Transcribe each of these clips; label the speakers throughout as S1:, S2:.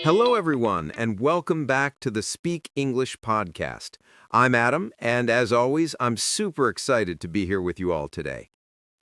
S1: Hello, everyone, and welcome back to the Speak English podcast. I'm Adam, and as always, I'm super excited to be here with you all today.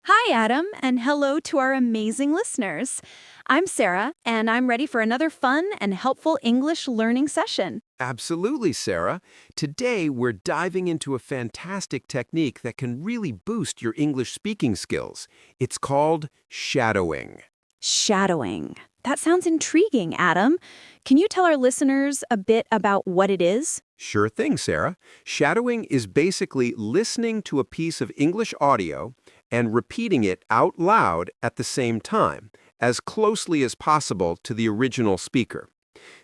S2: Hi, Adam, and hello to our amazing listeners. I'm Sarah, and I'm ready for another fun and helpful English learning session.
S1: Absolutely, Sarah. Today, we're diving into a fantastic technique that can really boost your English speaking skills. It's called shadowing.
S2: Shadowing. That sounds intriguing, Adam. Can you tell our listeners a bit about what it is?
S1: Sure thing, Sarah. Shadowing is basically listening to a piece of English audio and repeating it out loud at the same time, as closely as possible to the original speaker.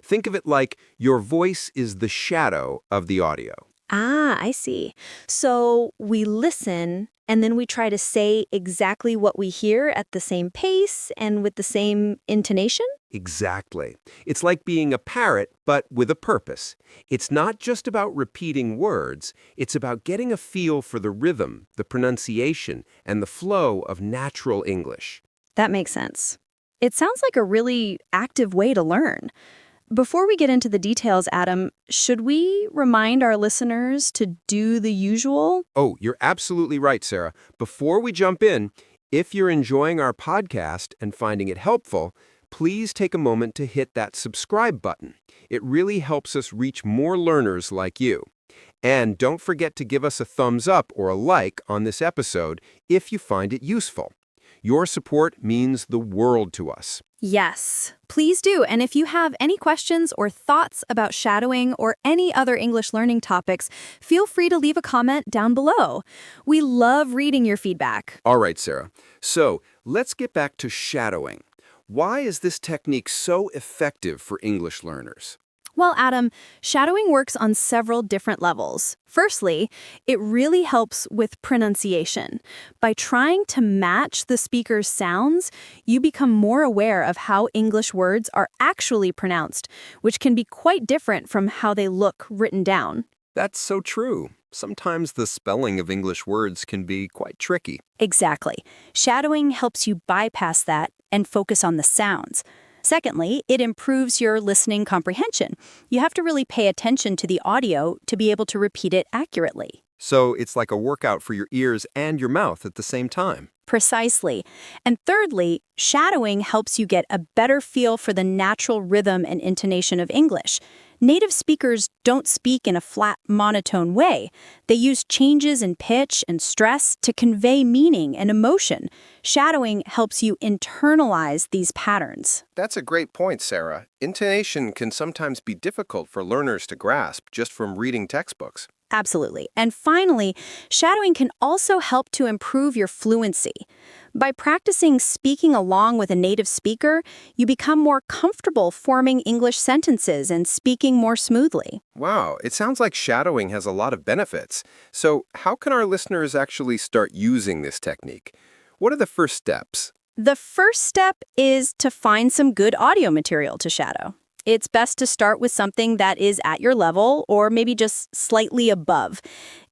S1: Think of it like your voice is the shadow of the audio.
S2: Ah, I see. So we listen, and then we try to say exactly what we hear at the same pace and with the same intonation?
S1: Exactly. It's like being a parrot, but with a purpose. It's not just about repeating words, it's about getting a feel for the rhythm, the pronunciation, and the flow of natural English.
S2: That makes sense. It sounds like a really active way to learn. Before we get into the details, Adam, should we remind our listeners to do the usual?
S1: Oh, you're absolutely right, Sarah. Before we jump in, if you're enjoying our podcast and finding it helpful, please take a moment to hit that subscribe button. It really helps us reach more learners like you. And don't forget to give us a thumbs up or a like on this episode if you find it useful. Your support means the world to us.
S2: Yes, please do. And if you have any questions or thoughts about shadowing or any other English learning topics, feel free to leave a comment down below. We love reading your feedback.
S1: All right, Sarah. So let's get back to shadowing. Why is this technique so effective for English learners?
S2: Well, Adam, shadowing works on several different levels. Firstly, it really helps with pronunciation. By trying to match the speaker's sounds, you become more aware of how English words are actually pronounced, which can be quite different from how they look written down.
S1: That's so true. Sometimes the spelling of English words can be quite tricky.
S2: Exactly. Shadowing helps you bypass that and focus on the sounds. Secondly, it improves your listening comprehension. You have to really pay attention to the audio to be able to repeat it accurately.
S1: So it's like a workout for your ears and your mouth at the same time.
S2: Precisely. And thirdly, shadowing helps you get a better feel for the natural rhythm and intonation of English. Native speakers don't speak in a flat, monotone way. They use changes in pitch and stress to convey meaning and emotion. Shadowing helps you internalize these patterns.
S1: That's a great point, Sarah. Intonation can sometimes be difficult for learners to grasp just from reading textbooks.
S2: Absolutely. And finally, shadowing can also help to improve your fluency. By practicing speaking along with a native speaker, you become more comfortable forming English sentences and speaking more smoothly.
S1: Wow, it sounds like shadowing has a lot of benefits. So how can our listeners actually start using this technique? What are the first steps?
S2: The first step is to find some good audio material to shadow. It's best to start with something that is at your level or maybe just slightly above.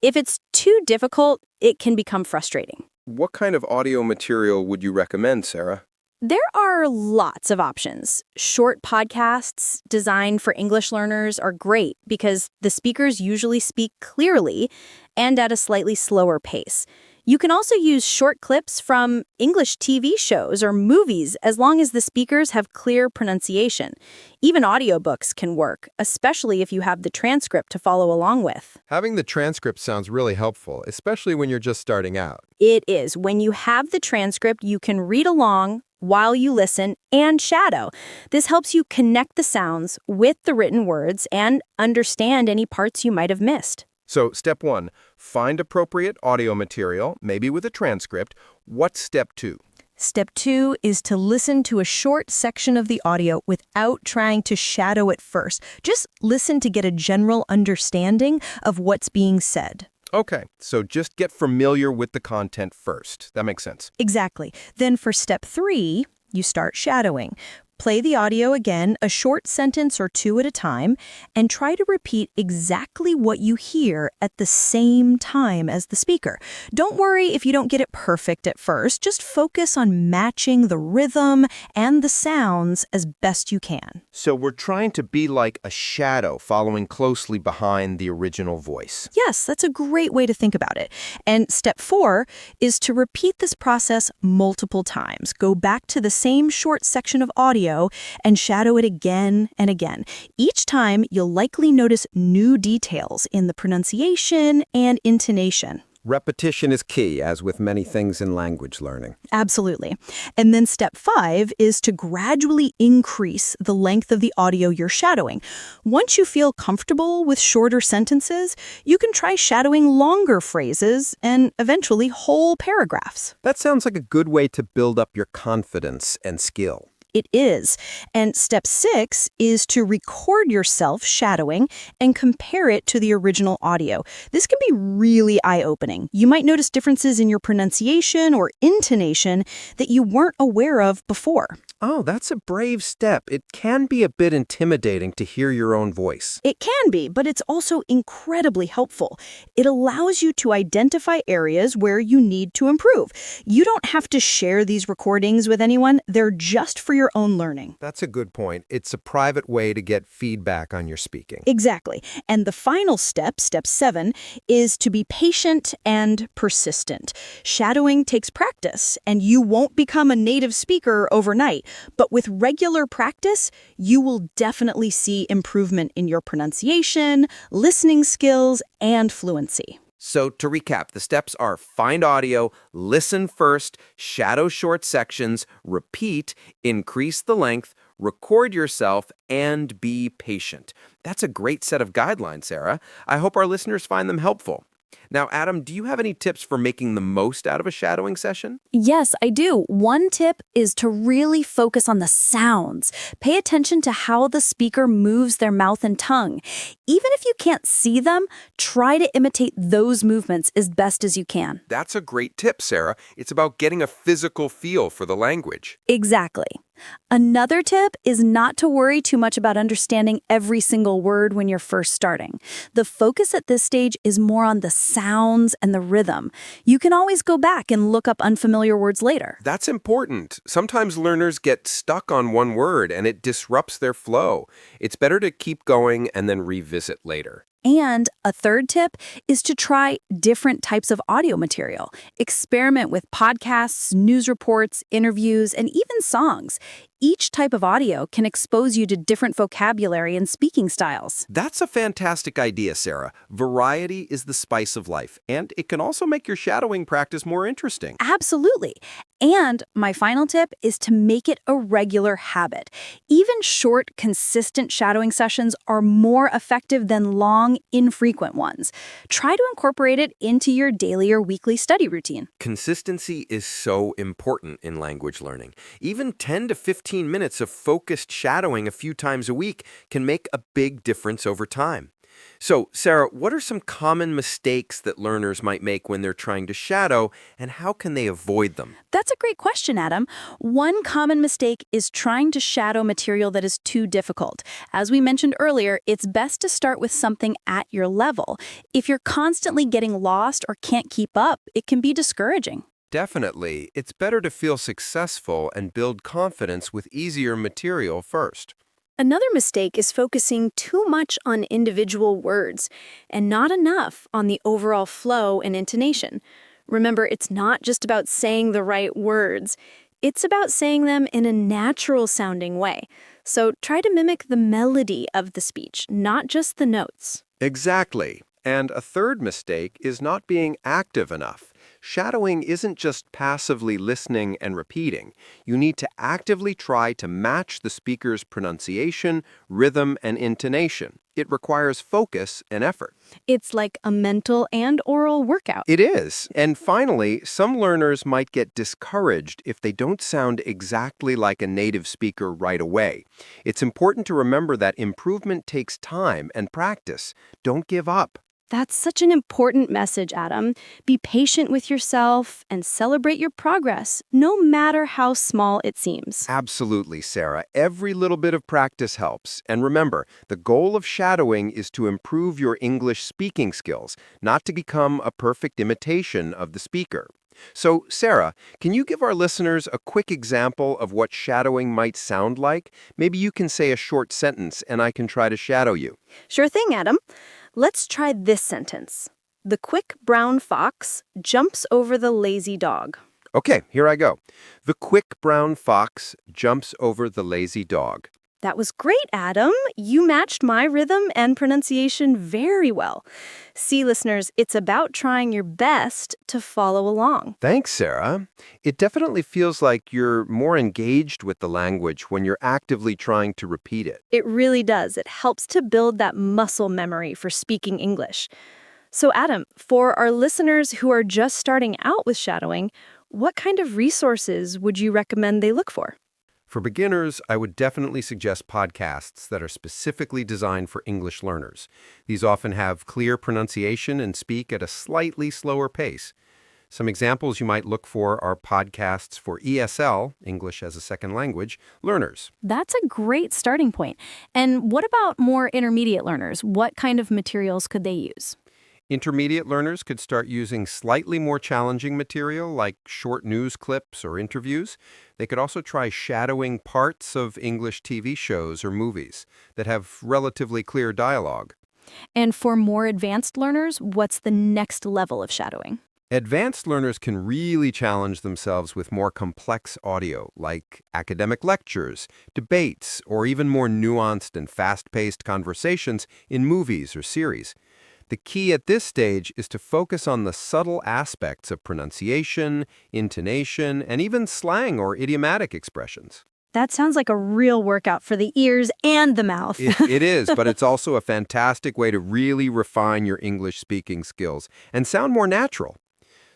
S2: If it's too difficult, it can become frustrating.
S1: What kind of audio material would you recommend, Sarah?
S2: There are lots of options. Short podcasts designed for English learners are great because the speakers usually speak clearly and at a slightly slower pace. You can also use short clips from English TV shows or movies as long as the speakers have clear pronunciation. Even audiobooks can work, especially if you have the transcript to follow along with.
S1: Having the transcript sounds really helpful, especially when you're just starting out.
S2: It is. When you have the transcript, you can read along while you listen and shadow. This helps you connect the sounds with the written words and understand any parts you might have missed.
S1: So, step 1, find appropriate audio material, maybe with a transcript. What's step 2?
S3: Step 2 is to listen to a short section of the audio without trying to shadow it first. Just listen to get a general understanding of what's being said.
S1: Okay, so just get familiar with the content first. That makes sense.
S3: Exactly. Then for step 3, you start shadowing. Play the audio again, a short sentence or two at a time, and try to repeat exactly what you hear at the same time as the speaker. Don't worry if you don't get it perfect at first. Just focus on matching the rhythm and the sounds as best you can.
S1: So we're trying to be like a shadow following closely behind the original voice.
S3: Yes, that's a great way to think about it. And step 4 is to repeat this process multiple times. Go back to the same short section of audio and shadow it again and again. Each time, you'll likely notice new details in the pronunciation and intonation.
S1: Repetition is key, as with many things in language learning.
S3: Absolutely. And then step 5 is to gradually increase the length of the audio you're shadowing. Once you feel comfortable with shorter sentences, you can try shadowing longer phrases and eventually whole paragraphs.
S1: That sounds like a good way to build up your confidence and skill.
S3: It is. And step 6 is to record yourself shadowing and compare it to the original audio. This can be really eye-opening. You might notice differences in your pronunciation or intonation that you weren't aware of before.
S1: Oh, that's a brave step. It can be a bit intimidating to hear your own voice.
S3: It can be, but it's also incredibly helpful. It allows you to identify areas where you need to improve. You don't have to share these recordings with anyone. They're just for your own learning.
S1: That's a good point. It's a private way to get feedback on your speaking.
S3: Exactly. And the final step, step 7, is to be patient and persistent. Shadowing takes practice, and you won't become a native speaker overnight. But with regular practice, you will definitely see improvement in your pronunciation, listening skills, and fluency.
S1: So to recap, the steps are find audio, listen first, shadow short sections, repeat, increase the length, record yourself, and be patient. That's a great set of guidelines, Sarah. I hope our listeners find them helpful. Now, Adam, do you have any tips for making the most out of a shadowing session?
S2: Yes, I do. One tip is to really focus on the sounds. Pay attention to how the speaker moves their mouth and tongue. Even if you can't see them, try to imitate those movements as best as you can.
S1: That's a great tip, Sarah. It's about getting a physical feel for the language.
S2: Exactly. Another tip is not to worry too much about understanding every single word when you're first starting. The focus at this stage is more on the sounds and the rhythm. You can always go back and look up unfamiliar words later.
S1: That's important. Sometimes learners get stuck on one word and it disrupts their flow. It's better to keep going and then revisit later.
S2: And a third tip is to try different types of audio material. Experiment with podcasts, news reports, interviews, and even songs. Each type of audio can expose you to different vocabulary and speaking styles.
S1: That's a fantastic idea, Sarah. Variety is the spice of life, and it can also make your shadowing practice more interesting.
S2: Absolutely. And my final tip is to make it a regular habit. Even short, consistent shadowing sessions are more effective than long, infrequent ones. Try to incorporate it into your daily or weekly study routine.
S1: Consistency is so important in language learning. Even 10 to 15 minutes of focused shadowing a few times a week can make a big difference over time. So, Sarah, what are some common mistakes that learners might make when they're trying to shadow, and how can they avoid them?
S2: That's a great question, Adam. One common mistake is trying to shadow material that is too difficult. As we mentioned earlier, it's best to start with something at your level. If you're constantly getting lost or can't keep up, it can be discouraging.
S1: Definitely. It's better to feel successful and build confidence with easier material first.
S4: Another mistake is focusing too much on individual words and not enough on the overall flow and intonation. Remember, it's not just about saying the right words. It's about saying them in a natural-sounding way. So try to mimic the melody of the speech, not just the notes.
S1: Exactly. And a third mistake is not being active enough. Shadowing isn't just passively listening and repeating. You need to actively try to match the speaker's pronunciation, rhythm, and intonation. It requires focus and effort.
S4: It's like a mental and oral workout.
S1: It is. And finally, some learners might get discouraged if they don't sound exactly like a native speaker right away. It's important to remember that improvement takes time and practice. Don't give up.
S4: That's such an important message, Adam. Be patient with yourself and celebrate your progress, no matter how small it seems.
S1: Absolutely, Sarah. Every little bit of practice helps. And remember, the goal of shadowing is to improve your English speaking skills, not to become a perfect imitation of the speaker. So, Sarah, can you give our listeners a quick example of what shadowing might sound like? Maybe you can say a short sentence and I can try to shadow you.
S4: Sure thing, Adam. Let's try this sentence. The quick brown fox jumps over the lazy dog.
S1: Okay, here I go. The quick brown fox jumps over the lazy dog.
S4: That was great, Adam. You matched my rhythm and pronunciation very well. See, listeners, it's about trying your best to follow along.
S1: Thanks, Sarah. It definitely feels like you're more engaged with the language when you're actively trying to repeat it.
S4: It really does. It helps to build that muscle memory for speaking English. So, Adam, for our listeners who are just starting out with shadowing, what kind of resources would you recommend they look for?
S1: For beginners, I would definitely suggest podcasts that are specifically designed for English learners. These often have clear pronunciation and speak at a slightly slower pace. Some examples you might look for are podcasts for ESL, English as a Second Language, learners.
S2: That's a great starting point. And what about more intermediate learners? What kind of materials could they use?
S1: Intermediate learners could start using slightly more challenging material like short news clips or interviews. They could also try shadowing parts of English TV shows or movies that have relatively clear dialogue.
S2: And for more advanced learners, what's the next level of shadowing?
S1: Advanced learners can really challenge themselves with more complex audio, like academic lectures, debates, or even more nuanced and fast-paced conversations in movies or series. The key at this stage is to focus on the subtle aspects of pronunciation, intonation, and even slang or idiomatic expressions.
S4: That sounds like a real workout for the ears and the mouth.
S1: It is, but it's also a fantastic way to really refine your English speaking skills and sound more natural.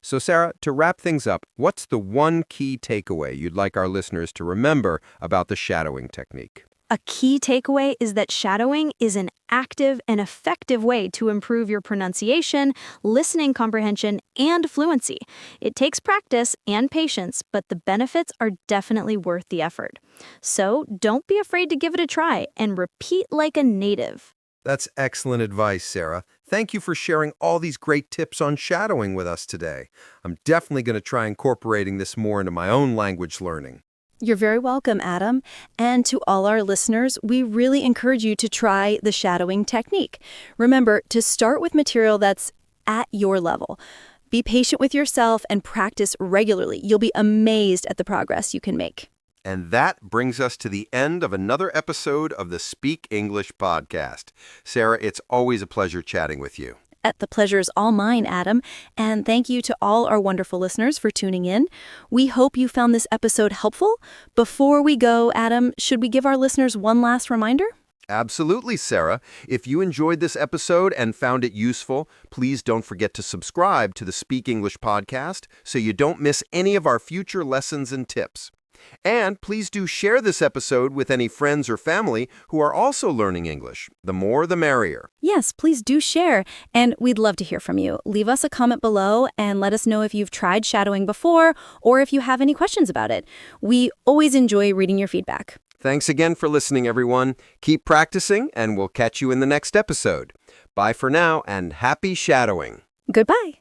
S1: So, Sarah, to wrap things up, what's the one key takeaway you'd like our listeners to remember about the shadowing technique?
S4: A key takeaway is that shadowing is an active and effective way to improve your pronunciation, listening comprehension, and fluency. It takes practice and patience, but the benefits are definitely worth the effort. So don't be afraid to give it a try and repeat like a native.
S1: That's excellent advice, Sarah. Thank you for sharing all these great tips on shadowing with us today. I'm definitely going to try incorporating this more into my own language learning.
S2: You're very welcome, Adam. And to all our listeners, we really encourage you to try the shadowing technique. Remember to start with material that's at your level. Be patient with yourself and practice regularly. You'll be amazed at the progress you can make.
S1: And that brings us to the end of another episode of the Speak English podcast. Sarah, it's always a pleasure chatting with you.
S2: The pleasure is all mine, Adam. And thank you to all our wonderful listeners for tuning in. We hope you found this episode helpful. Before we go, Adam, should we give our listeners one last reminder?
S1: Absolutely, Sarah. If you enjoyed this episode and found it useful, please don't forget to subscribe to the Speak English podcast so you don't miss any of our future lessons and tips. And please do share this episode with any friends or family who are also learning English. The more, the merrier.
S2: Yes, please do share. And we'd love to hear from you. Leave us a comment below and let us know if you've tried shadowing before or if you have any questions about it. We always enjoy reading your feedback.
S1: Thanks again for listening, everyone. Keep practicing, and we'll catch you in the next episode. Bye for now, and happy shadowing.
S2: Goodbye.